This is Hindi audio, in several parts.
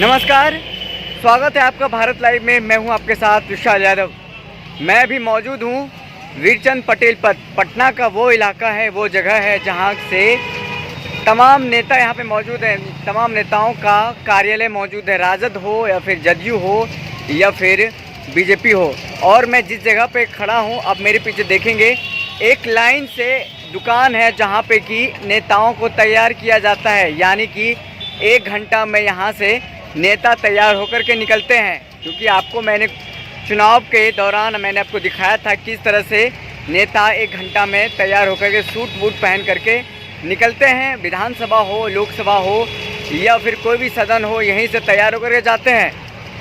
नमस्कार, स्वागत है आपका भारत लाइव में। मैं हूं आपके साथ विशाल यादव। मैं भी मौजूद हूं वीरचंद पटेल पथ। पटना का वो इलाका है, वो जगह है जहां से तमाम नेता यहां पे मौजूद हैं। तमाम नेताओं का कार्यालय मौजूद है, राजद हो या फिर जदयू हो या फिर बीजेपी हो। और मैं जिस जगह पे खड़ा हूं, अब मेरे पीछे देखेंगे, एक लाइन से दुकान है जहां पे कि नेताओं को तैयार किया जाता है। यानी कि 1 घंटा में यहाँ से नेता तैयार होकर के निकलते हैं। क्योंकि आपको मैंने चुनाव के दौरान मैंने आपको दिखाया था किस तरह से नेता 1 घंटा में तैयार होकर के सूट बूट पहन करके निकलते हैं। विधानसभा हो, लोकसभा हो या फिर कोई भी सदन हो, यहीं से तैयार होकर के जाते हैं।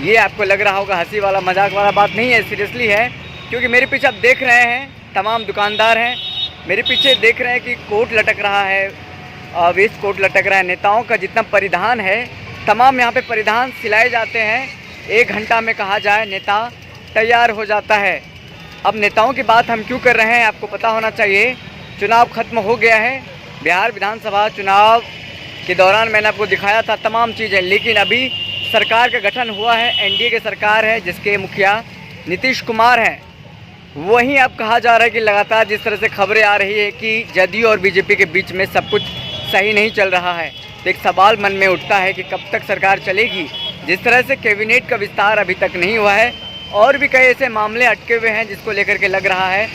ये आपको लग रहा होगा हंसी वाला मजाक वाला बात नहीं है, सीरियसली है। क्योंकि मेरे पीछे आप देख रहे हैं तमाम दुकानदार हैं, मेरे पीछे देख रहे हैं कि कोट लटक रहा है, वेस्ट कोट लटक रहा है। नेताओं का जितना परिधान है तमाम यहाँ पे परिधान सिलाए जाते हैं। 1 घंटा में कहा जाए नेता तैयार हो जाता है। अब नेताओं की बात हम क्यों कर रहे हैं, आपको पता होना चाहिए। चुनाव खत्म हो गया है, बिहार विधानसभा चुनाव के दौरान मैंने आपको दिखाया था तमाम चीज़ें। लेकिन अभी सरकार का गठन हुआ है, एनडीए की सरकार है जिसके मुखिया नीतीश कुमार हैं। वहीं अब कहा जा रहा है कि लगातार जिस तरह से खबरें आ रही है कि जदयू और बीजेपी के बीच में सब कुछ सही नहीं चल रहा है, तो एक सवाल मन में उठता है कि कब तक सरकार चलेगी। जिस तरह से कैबिनेट का विस्तार अभी तक नहीं हुआ है और भी कई ऐसे मामले अटके हुए हैं जिसको लेकर के लग रहा है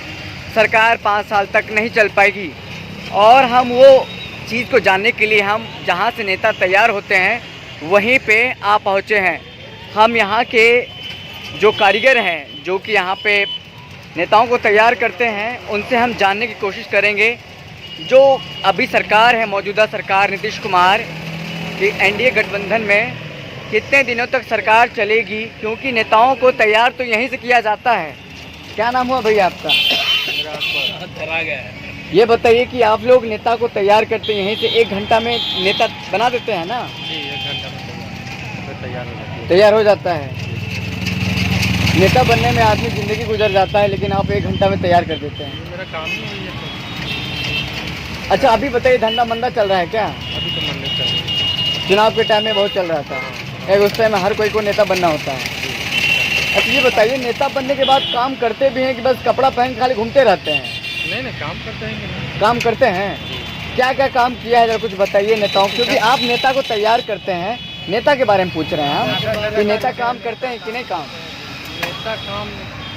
सरकार 5 साल तक नहीं चल पाएगी। और हम वो चीज़ को जानने के लिए हम जहाँ से नेता तैयार होते हैं वहीं पे आ पहुँचे हैं। हम यहाँ के जो कारीगर हैं, जो कि यहाँ पे नेताओं को तैयार करते हैं, उनसे हम जानने की कोशिश करेंगे। जो अभी सरकार है, मौजूदा सरकार नीतीश कुमार की एनडीए गठबंधन में कितने दिनों तक सरकार चलेगी, क्योंकि नेताओं को तैयार तो यहीं से किया जाता है। क्या नाम हुआ भैया आपका? ये बताइए कि आप लोग नेता को तैयार करते हैं यहीं से, 1 घंटा में नेता बना देते हैं ना? जी, 1 घंटा में तैयार हो जाता है। नेता बनने में आदमी ज़िंदगी गुजर जाता है, लेकिन आप 1 घंटा में तैयार कर देते हैं। मेरा काम ही वही है। अच्छा, अभी बताइए, धंधा मंदा चल रहा है क्या? अभी तो मंदिर चल रही है। चुनाव के टाइम में बहुत चल रहा था, एक उस टाइम में हर कोई को नेता बनना होता है। अच्छा, ये बताइए, नेता बनने के बाद काम करते भी हैं कि बस कपड़ा पहन खाली घूमते रहते हैं? नहीं, काम करते हैं कि नहीं? काम करते हैं। क्या क्या काम किया है जरा कुछ बताइए नेताओं, क्योंकि आप नेता को तैयार करते हैं, नेता के बारे में पूछ रहे हैं हम कि नेता काम करते हैं कि नहीं। काम नेता काम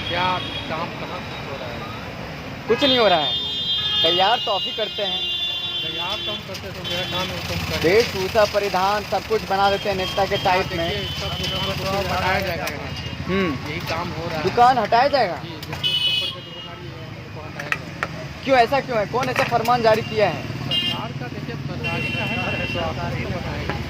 क्या, काम कहाँ हो रहा है? कुछ नहीं हो रहा है। तैयार तो आप ही करते हैं। तैयार तो हम करते तो मेरा काम है तुम कर। वेशभूषा परिधान सब कुछ बना देते हैं नेता के टाइप में। सब दुकान हटाया जाएगा। यही काम हो रहा है। दुकान हटाया जाएगा? जी, जिसके ऊपर के दुकानदारी है उनको हटाया जाएगा। क्यों, ऐसा क्यों है? कौन ऐसा फरमान जारी किया है? सरकार का देखिए, सरकारी का है, सरकार ही बताएगी।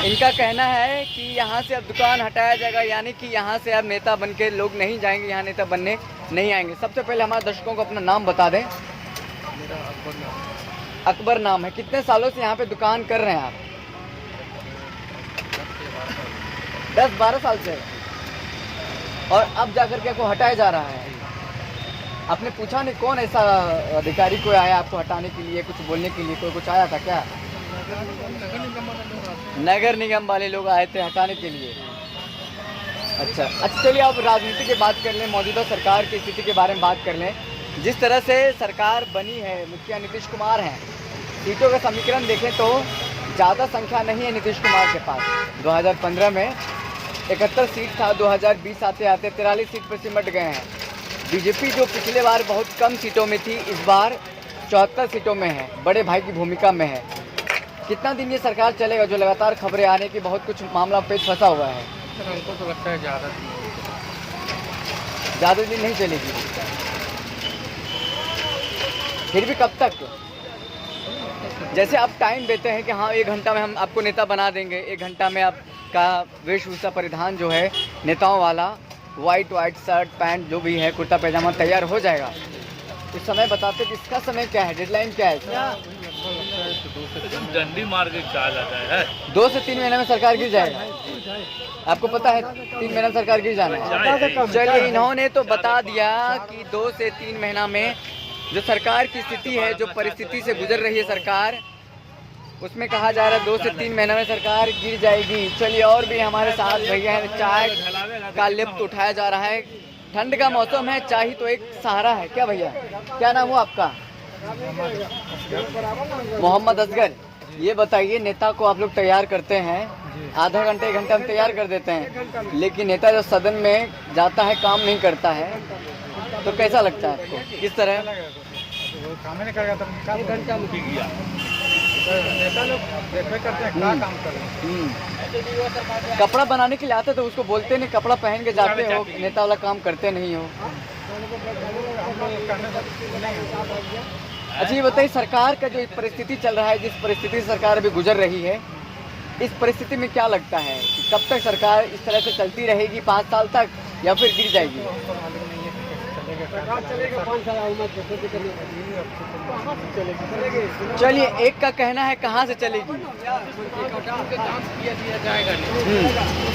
इनका कहना है कि यहाँ से अब दुकान हटाया जाएगा, यानी कि यहाँ से अब नेता बन के लोग नहीं जाएंगे, यहाँ नेता बनने नहीं आएंगे। सबसे पहले हमारे दर्शकों को अपना नाम बता दें। मेरा अकबर नाम। अकबर नाम है। कितने सालों से यहाँ पे दुकान कर रहे हैं आप? 10-12 साल से। और अब जाकर के आपको हटाया जा रहा है? आपने पूछा नहीं कौन ऐसा अधिकारी कोई आया आपको हटाने के लिए, कुछ बोलने के लिए? कोई कुछ आया था क्या? नगर निगम वाले लोग आए थे हटाने के लिए। अच्छा, चलिए आप राजनीति की बात कर लें, मौजूदा सरकार की स्थिति के बारे में बात कर लें। जिस तरह से सरकार बनी है, मुखिया नीतीश कुमार हैं, सीटों का समीकरण देखें तो ज़्यादा संख्या नहीं है नीतीश कुमार के पास। 2015 में 71 सीट था, 2020 आते आते 43 सीट पर सिमट गए हैं। बीजेपी जो पिछले बार बहुत कम सीटों में थी, इस बार 74 सीटों में है, बड़े भाई की भूमिका में है। कितना दिन ये सरकार चलेगा, जो लगातार खबरें आ रही कि बहुत कुछ मामला पेच फंसा हुआ है? सर, हमको तो लगता है ज़्यादा दिन नहीं चलेगी। फिर भी कब तक? जैसे आप टाइम देते हैं कि हाँ 1 घंटा में हम आपको नेता बना देंगे, 1 घंटा में आपका वेशभूषा परिधान जो है नेताओं वाला, वाइट शर्ट पैंट जो भी है, कुर्ता पैजामा तैयार हो जाएगा। इस समय बताते कि इसका समय क्या है, डेडलाइन क्या है? डंडी मार के कहा जाता है 2 से 3 महीने में सरकार गिर जाएगा। आपको पता है 3 महीना सरकार गिर जाना है। चलिए, इन्होंने तो बता दिया कि 2 से 3 महीना में जो सरकार की स्थिति है, जो परिस्थिति से गुजर रही है सरकार, उसमें कहा जा रहा है 2 से 3 महीने में सरकार गिर जाएगी। चलिए और भी हमारे साथ भैया हैं, चाय का लुत्फ उठाया जा रहा है। ठंड का मौसम है, चाय तो एक सहारा है। क्या भैया, क्या नाम हुआ आपका? मोहम्मद असगर। ये बताइए, नेता को आप लोग तैयार करते हैं, आधा घंटा 1 घंटा में तैयार कर देते हैं, लेकिन नेता जब सदन में जाता है काम नहीं करता है, तो कैसा लगता है आपको? किस तरह? काम नहीं करेगा तो घंटा में नेता लोग देखते करते हैं क्या काम कर रहे हैं। कपड़ा बनाने के लिए आते तो उसको बोलते नहीं, कपड़ा पहन के जाते हो, नेता वाला काम करते नहीं हो। अच्छा ये बताइए, सरकार का जो परिस्थिति चल रहा है, जिस परिस्थिति से सरकार अभी गुजर रही है, इस परिस्थिति में क्या लगता है कि कब तक सरकार इस तरह से चलती रहेगी, 5 साल तक, या फिर गिर जाएगी? चलिए, एक का कहना है कहाँ से चलेगी?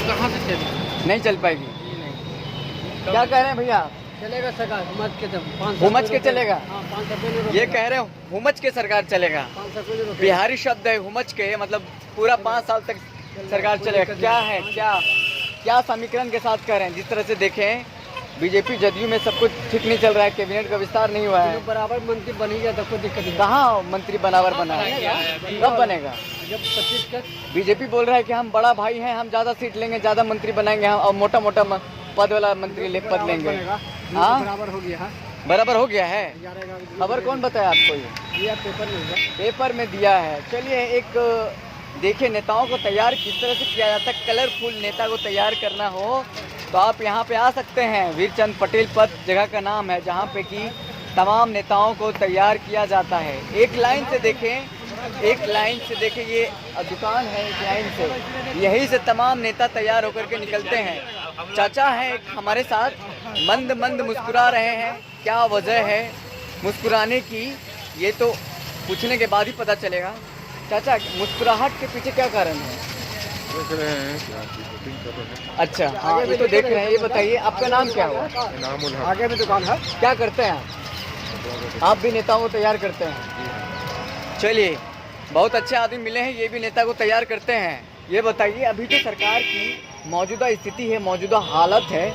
कहाँ से चलेगी? नहीं चल पाएगी। क्या कह रहे हैं भैया? चलेगा सरकार हुमच के चलेगा? ये कह रहे हो हुमच के सरकार चलेगा? बिहारी शब्द है हुमच के, मतलब पूरा 5 साल तक सरकार चलेगा। क्या है, क्या समीकरण के साथ कह रहे हैं? जिस तरह से देखें, बीजेपी जदयू में सब कुछ ठीक नहीं चल रहा है, कैबिनेट का विस्तार नहीं हुआ है, बराबर मंत्री बनी गया तो कोई दिक्कत नहीं। कहाँ मंत्री बराबर बना है? कब बनेगा? जब 25 का बीजेपी बोल रहा है कि हम बड़ा भाई हैं, हम ज़्यादा सीट लेंगे, ज़्यादा मंत्री बनाएंगे, हम और मोटा मोटा पद वाला मंत्री पद लेंगे। हाँ, बराबर हो गया है। बराबर हो गया है। खबर कौन बताया आपको? ये पेपर में दिया है। चलिए, एक देखिए, नेताओं को तैयार किस तरह से किया जाता है। कलरफुल नेता को तैयार करना हो तो आप यहाँ पे आ सकते हैं। वीरचंद पटेल पथ जगह का नाम है, जहाँ पे कि तमाम नेताओं को तैयार किया जाता है। एक लाइन से देखें, ये दुकान है, एक लाइन से, यहीं से तमाम नेता तैयार होकर के निकलते हैं। चाचा हैं एक हमारे साथ, मंद मंद मुस्कुरा रहे हैं। क्या वजह है मुस्कुराने की, ये तो पूछने के बाद ही पता चलेगा। चाचा, मुस्कुराहट के पीछे क्या कारण है? देख रहे हैं कि आपकी शूटिंग कर रहे हैं। अच्छा, हाँ, ये तो देख रहे हैं। ये बताइए, आपका नाम क्या हुआ? इनामुल हक। आगे में दुकान है। क्या करते हैं आप भी नेताओं को तैयार करते हैं? चलिए, बहुत अच्छे आदमी मिले हैं, ये भी नेता को तैयार करते हैं। ये बताइए, अभी जो सरकार की मौजूदा स्थिति है, मौजूदा हालत है,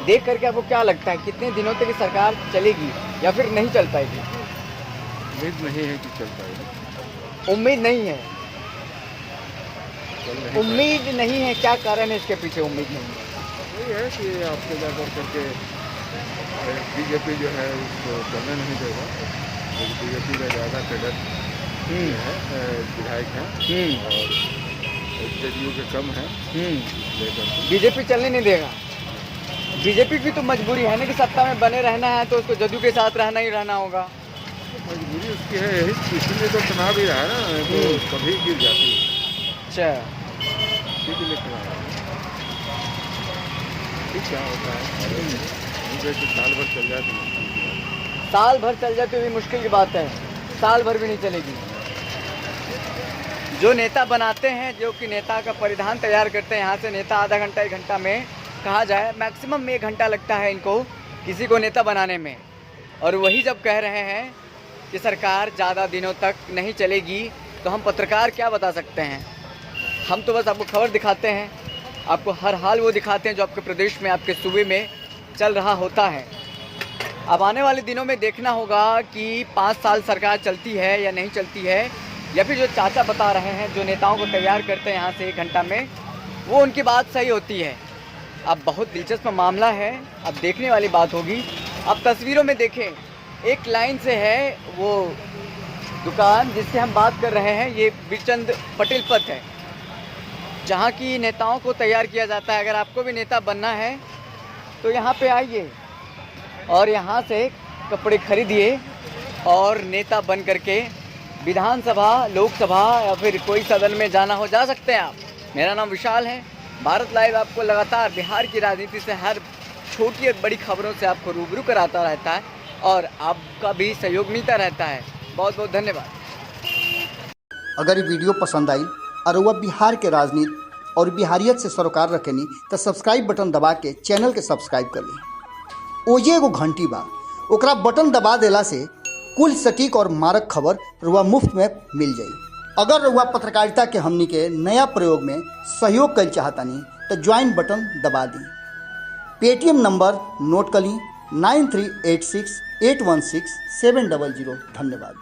देख करके आपको क्या लगता है, कितने दिनों तक ये सरकार चलेगी या फिर नहीं चल पाएगी? उम्मीद नहीं है कि चल पाएगा। उम्मीद नहीं है? चल नहीं उम्मीद नहीं है, क्या कारण है इसके पीछे उम्मीद नहीं है? वही है कि आपसे जाकर करके बीजेपी जो है उसको चलने नहीं देगा। बीजेपी का ज़्यादा कैडर है, विधायक हैं, और जदयू के कम हैं, लेकर बीजेपी चलने नहीं देगा। बीजेपी की तो मजबूरी है ना कि सत्ता में बने रहना है, तो उसको जदयू के साथ रहना ही रहना होगा। मजबूरी उसकी है, यही इसीलिए तो चुनाव ही रहा है ना, तो कभी गिर जाती है। अच्छा, इसी के लिए चुनाव है। ठीक क्या होता है, साल भर चल जाए तो मुश्किल की बात है। साल भर चल जाती हुई मुश्किल की बात है, साल भर भी नहीं चलेगी। जो नेता बनाते हैं, जो कि नेता का परिधान तैयार करते हैं, यहाँ से नेता आधा घंटा 1 घंटा में, कहा जाए मैक्सिमम में 1 घंटा लगता है इनको किसी को नेता बनाने में। और वही जब कह रहे हैं कि सरकार ज़्यादा दिनों तक नहीं चलेगी, तो हम पत्रकार क्या बता सकते हैं? हम तो बस आपको खबर दिखाते हैं, आपको हर हाल वो दिखाते हैं जो आपके प्रदेश में, आपके सूबे में चल रहा होता है। अब आने वाले दिनों में देखना होगा कि 5 साल सरकार चलती है या नहीं चलती है, या फिर जो चाचा बता रहे हैं, जो नेताओं को तैयार करते हैं यहाँ से 1 घंटा में, वो उनकी बात सही होती है। अब बहुत दिलचस्प मामला है, अब देखने वाली बात होगी। अब तस्वीरों में देखें, एक लाइन से है वो दुकान जिससे हम बात कर रहे हैं, ये वीरचंद पटेल पथ है, जहाँ की नेताओं को तैयार किया जाता है। अगर आपको भी नेता बनना है तो यहाँ पे आइए और यहाँ से कपड़े खरीदिए और नेता बन करके विधानसभा, लोकसभा या फिर कोई सदन में जाना हो, जा सकते हैं आप। मेरा नाम विशाल है। भारत लाइव आपको लगातार बिहार की राजनीति से, हर छोटी और बड़ी खबरों से आपको रूबरू कराता रहता है और आपका भी सहयोग मिलता रहता है। बहुत बहुत धन्यवाद। अगर ये वीडियो पसंद आई और वह बिहार के राजनीति और बिहारियत से सरोकार रखेनी तो सब्सक्राइब बटन दबा के चैनल के सब्सक्राइब कर ली। ओजे एगो घंटी बा, ओकरा बटन दबा देला से कुल सटीक और मारक खबर रुआ मुफ्त में मिल जाई। अगर रउआ पत्रकारिता के हमनी के नया प्रयोग में सहयोग कर चाहतानी तो ज्वाइन बटन दबा दी। पेटीएम नंबर नोट कर ली 9386816700। धन्यवाद।